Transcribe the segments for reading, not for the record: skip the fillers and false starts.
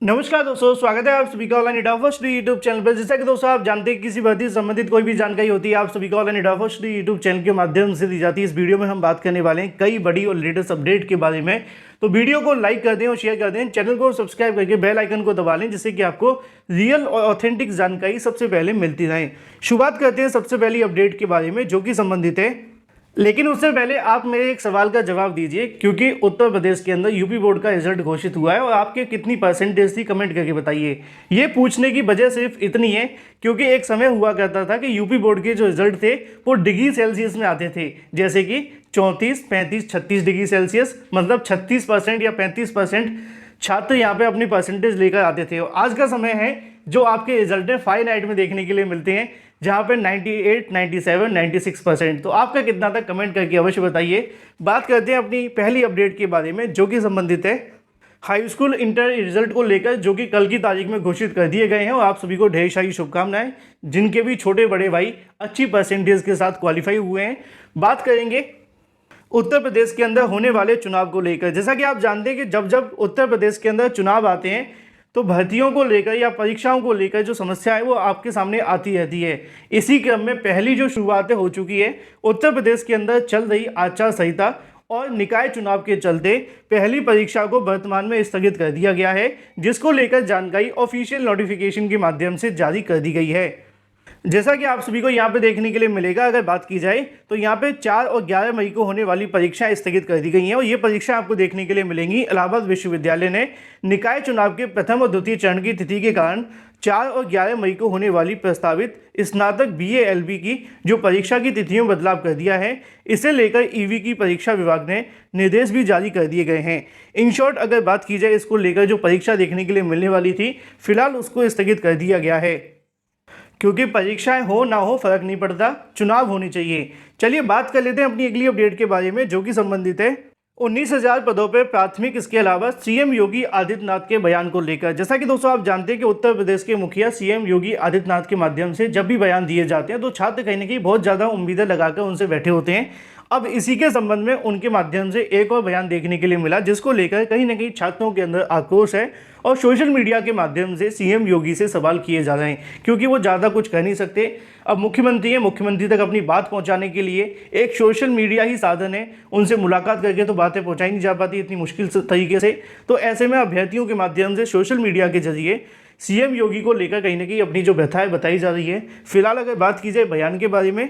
नमस्कार दोस्तों, स्वागत है आप सभी का ऑनलाइन एडा फर्स्ट यूट्यूब चैनल पर। जैसा कि दोस्तों आप जानते हैं, किसी भर्ती से संबंधित कोई भी जानकारी होती है आप सभी को ऑनलाइन एडा फर्स्ट यूट्यूब चैनल के माध्यम से दी जाती है। इस वीडियो में हम बात करने वाले हैं कई बड़ी और लेटेस्ट अपडेट के बारे में। तो वीडियो को लाइक कर दें और शेयर कर दें, चैनल को सब्सक्राइब करके बेल आइकन को दबा लें, जिससे कि आपको रियल और ऑथेंटिक जानकारी सबसे पहले मिलती रहे। शुरुआत करते हैं सबसे पहली अपडेट के बारे में, जो कि संबंधित है। लेकिन उससे पहले आप मेरे एक सवाल का जवाब दीजिए, क्योंकि उत्तर प्रदेश के अंदर यूपी बोर्ड का रिजल्ट घोषित हुआ है और आपके कितनी परसेंटेज थी, कमेंट करके बताइए। ये पूछने की वजह सिर्फ इतनी है क्योंकि एक समय हुआ करता था कि यूपी बोर्ड के जो रिजल्ट थे वो डिग्री सेल्सियस में आते थे, जैसे कि 34, 35, 36 डिग्री सेल्सियस, मतलब 36% या 35% छात्र यहाँ पे अपनी परसेंटेज लेकर आते थे। और आज का समय है जो आपके रिजल्ट है फाइनाइट में देखने के लिए मिलते हैं, जहाँ पे 98, 97, 96%। तो आपका कितना था, कमेंट करके अवश्य बताइए। बात करते हैं अपनी पहली अपडेट के बारे में, जो कि संबंधित है हाई स्कूल इंटर रिजल्ट को लेकर, जो कि कल की तारीख में घोषित कर दिए गए हैं। और आप सभी को ढेर सारी शुभकामनाएं, जिनके भी छोटे बड़े भाई अच्छी परसेंटेज के साथ क्वालिफाई हुए हैं। बात करेंगे उत्तर प्रदेश के अंदर होने वाले चुनाव को लेकर। जैसा कि आप जानते हैं कि जब जब उत्तर प्रदेश के अंदर चुनाव आते हैं तो भर्तियों को लेकर या परीक्षाओं को लेकर जो समस्या है वो आपके सामने आती रहती है। इसी क्रम में पहली जो शुरुआतें हो चुकी है, उत्तर प्रदेश के अंदर चल रही आचार संहिता और निकाय चुनाव के चलते पहली परीक्षा को वर्तमान में स्थगित कर दिया गया है, जिसको लेकर जानकारी ऑफिशियल नोटिफिकेशन के माध्यम से जारी कर दी गई है। जैसा कि आप सभी को यहाँ पे देखने के लिए मिलेगा, अगर बात की जाए तो यहाँ पे 4 और 11 मई को होने वाली परीक्षाएं स्थगित कर दी गई हैं। और ये परीक्षा आपको देखने के लिए मिलेंगी। इलाहाबाद विश्वविद्यालय ने निकाय चुनाव के प्रथम और द्वितीय चरण की तिथि के कारण 4 और 11 मई को होने वाली प्रस्तावित स्नातक BA LB की जो परीक्षा की तिथियों में बदलाव कर दिया है। इसे लेकर EV की परीक्षा विभाग ने निर्देश भी जारी कर दिए गए हैं। इन शॉर्ट अगर बात की जाए, इसको लेकर जो परीक्षा देखने के लिए मिलने वाली थी, फिलहाल उसको स्थगित कर दिया गया है, क्योंकि परीक्षाएं हो ना हो फर्क नहीं पड़ता, चुनाव होने चाहिए। चलिए बात कर लेते हैं अपनी अगली अपडेट के बारे में, जो कि संबंधित है 19,000 पदों पर प्राथमिक। इसके अलावा CM योगी आदित्यनाथ के बयान को लेकर। जैसा कि दोस्तों आप जानते हैं कि उत्तर प्रदेश के मुखिया CM योगी आदित्यनाथ के माध्यम से जब भी बयान दिए जाते हैं तो छात्र कहीं ना कहीं बहुत ज़्यादा उम्मीदें लगाकर उनसे बैठे होते हैं। अब इसी के संबंध में उनके माध्यम से एक और बयान देखने के लिए मिला, जिसको लेकर कहीं ना कहीं छात्रों के अंदर आक्रोश है और सोशल मीडिया के माध्यम से CM योगी से सवाल किए जा रहे हैं, क्योंकि वो ज़्यादा कुछ कह नहीं सकते। अब मुख्यमंत्री हैं, मुख्यमंत्री तक अपनी बात पहुंचाने के लिए एक सोशल मीडिया ही साधन है। उनसे मुलाकात करके तो बातें पहुंचाई नहीं जा पाती इतनी मुश्किल तरीके से। तो ऐसे में अभ्यर्थियों के माध्यम से सोशल मीडिया के जरिए CM योगी को लेकर कहीं ना कहीं अपनी जो व्यथाएं बताई जा रही है। फिलहाल अगर बात की जाए बयान के बारे में,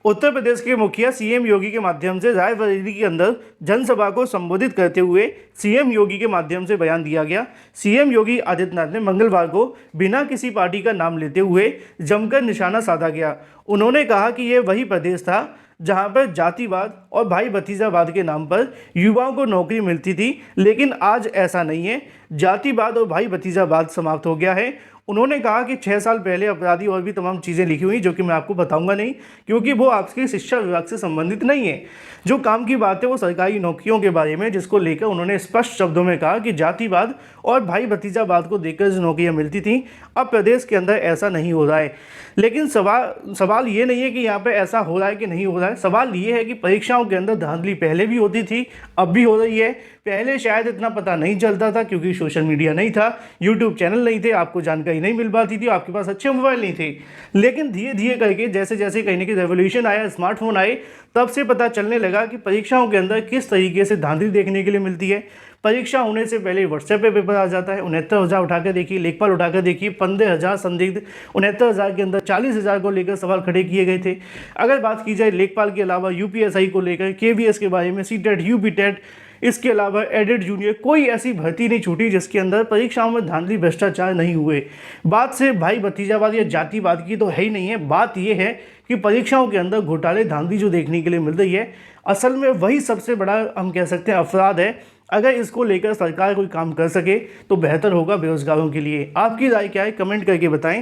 उत्तर प्रदेश के मुखिया CM योगी के माध्यम से रायबरेली के अंदर जनसभा को संबोधित करते हुए CM योगी के माध्यम से बयान दिया गया। CM योगी आदित्यनाथ ने मंगलवार को बिना किसी पार्टी का नाम लेते हुए जमकर निशाना साधा गया। उन्होंने कहा कि यह वही प्रदेश था जहां पर जातिवाद और भाई भतीजावाद के नाम पर युवाओं को नौकरी मिलती थी, लेकिन आज ऐसा नहीं है। जातिवाद और भाई भतीजावाद समाप्त हो गया है। उन्होंने कहा कि 6 साल पहले अपराधी और भी तमाम चीज़ें लिखी हुई, जो कि मैं आपको बताऊंगा नहीं, क्योंकि वो आपके शिक्षा विभाग से संबंधित नहीं है। जो काम की बात है वो सरकारी नौकरियों के बारे में, जिसको लेकर उन्होंने स्पष्ट शब्दों में कहा कि जातिवाद और भाई भतीजावाद को देखकर जो नौकरियां मिलती थी, अब प्रदेश के अंदर ऐसा नहीं हो रहा है। लेकिन सवाल ये नहीं है कि यहाँ पर ऐसा हो रहा है कि नहीं हो रहा है। सवाल ये है कि परीक्षाओं के अंदर धांधली पहले भी होती थी, अब भी हो रही है। पहले शायद इतना पता नहीं चलता था, क्योंकि सोशल मीडिया नहीं था, यूट्यूब चैनल नहीं थे, आपको जानकारी नहीं मिल पाती थी, आपके पास अच्छे मोबाइल नहीं थे। लेकिन धीरे धीरे करके जैसे जैसे कहीं ना कहीं रेवोल्यूशन आया, स्मार्टफोन आए, तब से पता चलने लगा कि परीक्षाओं के अंदर किस तरीके से धांधली देखने के लिए मिलती है। परीक्षा होने से पहले व्हाट्सएप पे पेपर आ जाता है। 69,000 उठाकर देखिए, लेखपाल उठाकर देखिए, 15,000 संदिग्ध, 69,000 के अंदर 40,000 को लेकर सवाल खड़े किए गए थे। अगर बात की जाए लेखपाल के अलावा UPSI को लेकर, KVS के बारे में, CTET, UPTET, इसके अलावा एडेड जूनियर, कोई ऐसी भर्ती नहीं छूटी जिसके अंदर परीक्षाओं में धांधली भ्रष्टाचार नहीं हुए। बात से भाई भतीजावाद या जातिवाद की तो है ही नहीं है। बात यह है कि परीक्षाओं के अंदर घोटाले धांधली जो देखने के लिए मिल रही है, असल में वही सबसे बड़ा हम कह सकते हैं अपराध है। अगर इसको लेकर सरकार कोई काम कर सके तो बेहतर होगा बेरोजगारों के लिए। आपकी राय क्या है, कमेंट करके बताएं।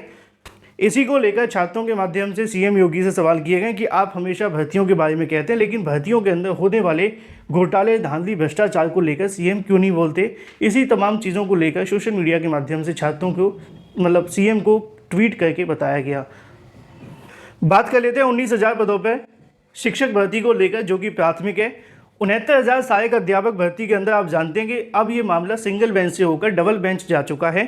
इसी को लेकर छात्रों के माध्यम से CM योगी से सवाल किए गए कि आप हमेशा भर्तियों के बारे में कहते हैं, लेकिन भर्तियों के अंदर होने वाले घोटाले, धांधली, भ्रष्टाचार को लेकर CM क्यों नहीं बोलते। इसी तमाम चीज़ों को लेकर सोशल मीडिया के माध्यम से छात्रों को, मतलब CM को ट्वीट करके बताया गया। बात कर लेते हैं 19,000 पदों पर शिक्षक भर्ती को लेकर, जो कि प्राथमिक है। 69,000 सहायक अध्यापक भर्ती के अंदर आप जानते हैं कि अब ये मामला सिंगल बेंच से होकर डबल बेंच जा चुका है।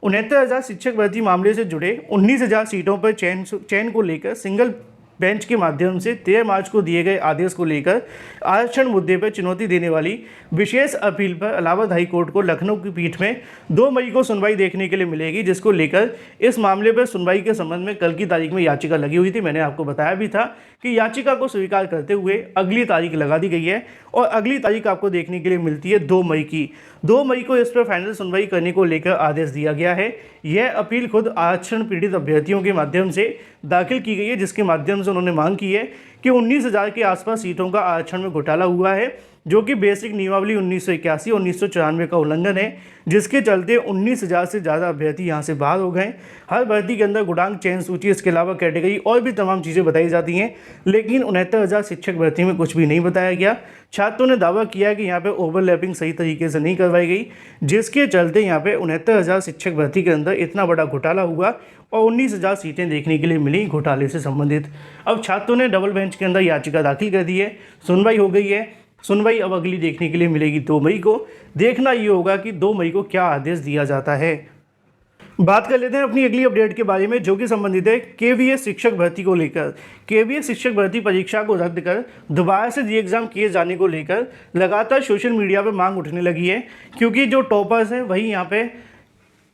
69,000 शिक्षक भर्ती मामले से जुड़े 19,000 सीटों पर चयन को लेकर सिंगल बेंच के माध्यम से 13 मार्च को दिए गए आदेश को लेकर आरक्षण मुद्दे पर चुनौती देने वाली विशेष अपील पर इलाहाबाद हाई कोर्ट को लखनऊ की पीठ में 2 मई को सुनवाई देखने के लिए मिलेगी, जिसको लेकर इस मामले पर सुनवाई के संबंध में कल की तारीख में याचिका लगी हुई थी। मैंने आपको बताया भी था कि याचिका को स्वीकार करते हुए अगली तारीख लगा दी गई है और अगली तारीख आपको देखने के लिए मिलती है 2 मई की। 2 मई को इस पर फाइनल सुनवाई करने को लेकर आदेश दिया गया है। यह अपील खुद आरक्षण पीड़ित अभ्यर्थियों के माध्यम से दाखिल की गई है, जिसके माध्यम से उन्होंने मांग की है कि 19,000 के आसपास सीटों का आरक्षण में घोटाला हुआ है, जो कि बेसिक नियमावली 1981 और 1994 का उल्लंघन है, जिसके चलते 19,000 से ज़्यादा अभ्यर्थी यहां से बाहर हो गए। हर भर्ती के अंदर गुणांक चयन सूची, इसके अलावा कैटेगरी और भी तमाम चीज़ें बताई जाती हैं, लेकिन 69,000 शिक्षक भर्ती में कुछ भी नहीं बताया गया। छात्रों ने दावा किया कि यहाँ पे ओवरलैपिंग सही तरीके से नहीं करवाई गई, जिसके चलते यहाँ पे 69,000 शिक्षक भर्ती के अंदर इतना बड़ा घोटाला हुआ और 19,000 सीटें देखने के लिए मिली घोटाले से संबंधित। अब छात्रों ने डबल बेंच के अंदर याचिका दाखिल कर दी है, सुनवाई हो गई है। सुनवाई अब अगली देखने के लिए मिलेगी 2 मई को। देखना ये होगा कि 2 मई को क्या आदेश दिया जाता है। बात कर लेते हैं अपनी अगली अपडेट के बारे में, जो कि संबंधित है केवीएस शिक्षक भर्ती को लेकर। केवीएस शिक्षक भर्ती परीक्षा को रद्द कर दोबारा से री एग्ज़ाम किए जाने को लेकर लगातार सोशल मीडिया पर मांग उठने लगी है, क्योंकि जो टॉपर्स हैं वही यहाँ पे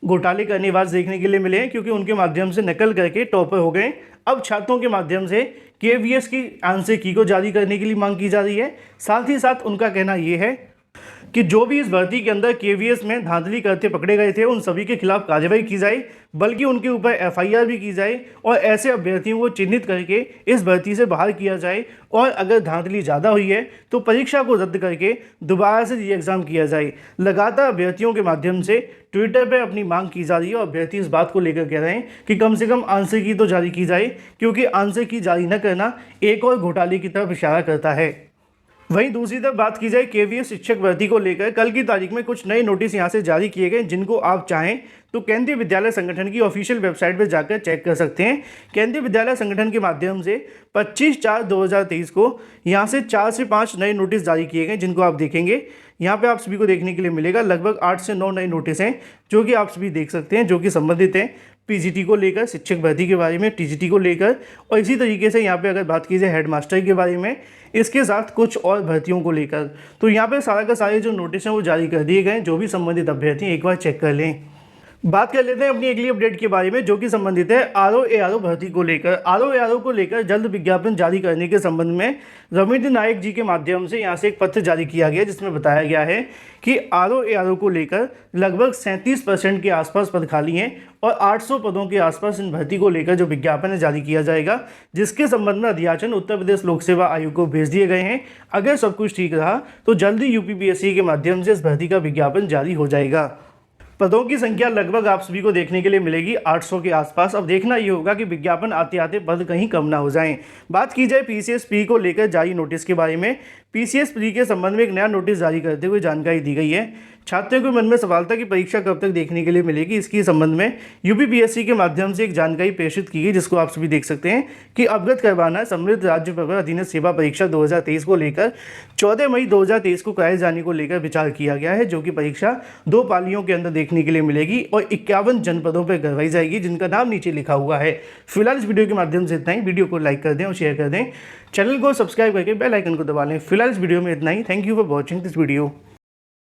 घोटाले करने वाले देखने के लिए मिले हैं, क्योंकि उनके माध्यम से नकल करके टॉपर हो गए। अब छात्रों के माध्यम से केवीएस की आंसर की को जारी करने के लिए मांग की जा रही है। साथ ही साथ उनका कहना ये है कि जो भी इस भर्ती के अंदर केवीएस में धांधली करते पकड़े गए थे, उन सभी के खिलाफ कार्रवाई की जाए, बल्कि उनके ऊपर एफआईआर भी की जाए और ऐसे अभ्यर्थियों को चिन्हित करके इस भर्ती से बाहर किया जाए। और अगर धांधली ज़्यादा हुई है तो परीक्षा को रद्द करके दोबारा से री एग्ज़ाम किया जाए। लगातार अभ्यर्थियों के माध्यम से ट्विटर पर अपनी मांग की जा रही है और अभ्यर्थी इस बात को लेकर कह रहे हैं कि कम से कम आंसर की तो जारी की जाए, क्योंकि आंसर की जारी न करना एक और घोटाले की तरफ इशारा करता है। वहीं दूसरी तरफ बात की जाए केवीएस शिक्षक भर्ती को लेकर, कल की तारीख में कुछ नए नोटिस यहां से जारी किए गए, जिनको आप चाहें तो केंद्रीय विद्यालय संगठन की ऑफिशियल वेबसाइट पर जाकर चेक कर सकते हैं। केंद्रीय विद्यालय संगठन के माध्यम से 25/4/2023 को यहां से 4 से 5 नए नोटिस जारी किए गए, जिनको आप देखेंगे। यहाँ पे आप सभी को देखने के लिए मिलेगा लगभग 8 से 9 नए नोटिस हैं, जो कि आप सभी देख सकते हैं, जो कि संबंधित हैं पीजीटी को लेकर, शिक्षक भर्ती के बारे में, टीजीटी को लेकर, और इसी तरीके से यहाँ पे अगर बात की जाए हेडमास्टर के बारे में, इसके साथ कुछ और भर्तियों को लेकर। तो यहाँ पे सारा का सारे जो नोटिस हैं वो जारी कर दिए गए। जो भी संबंधित अभ्यर्थी एक बार चेक कर लें। बात कर लेते हैं अपनी अगली अपडेट के बारे में, जो कि संबंधित है आरओ भर्ती को लेकर। आरओ को लेकर जल्द विज्ञापन जारी करने के संबंध में रविंद्र नायक जी के माध्यम से यहाँ से एक पत्र जारी किया गया, जिसमें बताया गया है कि आरओ को लेकर लगभग 37% के आसपास पद खाली हैं और 800 पदों के आसपास इन भर्ती को लेकर जो विज्ञापन है जारी किया जाएगा, जिसके संबंध में अध्याचन उत्तर प्रदेश लोक सेवा आयोग को भेज दिए गए हैं। अगर सब कुछ ठीक रहा तो जल्दी यूपीपीएससी के माध्यम से इस भर्ती का विज्ञापन जारी हो जाएगा। पदों की संख्या लगभग आप सभी को देखने के लिए मिलेगी 800 के आसपास। अब देखना ये होगा कि विज्ञापन आते आते पद कहीं कम ना हो जाएं। बात की जाए पीसीएस प्री को लेकर जारी नोटिस के बारे में। पीसीएस प्री के संबंध में एक नया नोटिस जारी करते हुए जानकारी दी गई है। छात्रों के मन में सवाल था कि परीक्षा कब तक देखने के लिए मिलेगी। इसके संबंध में यूपीपीएससी के माध्यम से एक जानकारी प्रेषित की गई, जिसको आप सभी देख सकते हैं कि अवगत करवाना समृद्ध राज्य प्रवर अधीनस्थ सेवा परीक्षा 2023 को लेकर 14 मई 2023 को कराए जाने को लेकर विचार किया गया है, जो कि परीक्षा 2 पालियों के अंदर देखने के लिए मिलेगी और 51 जनपदों पर करवाई जाएगी, जिनका नाम नीचे लिखा हुआ है। फिलहाल इस वीडियो के माध्यम से इतना ही। वीडियो को लाइक कर दें और शेयर कर दें, चैनल को सब्सक्राइब करके बेल आइकन को दबा लें। फिलहाल इस वीडियो में इतना ही। Thank you for watching this video.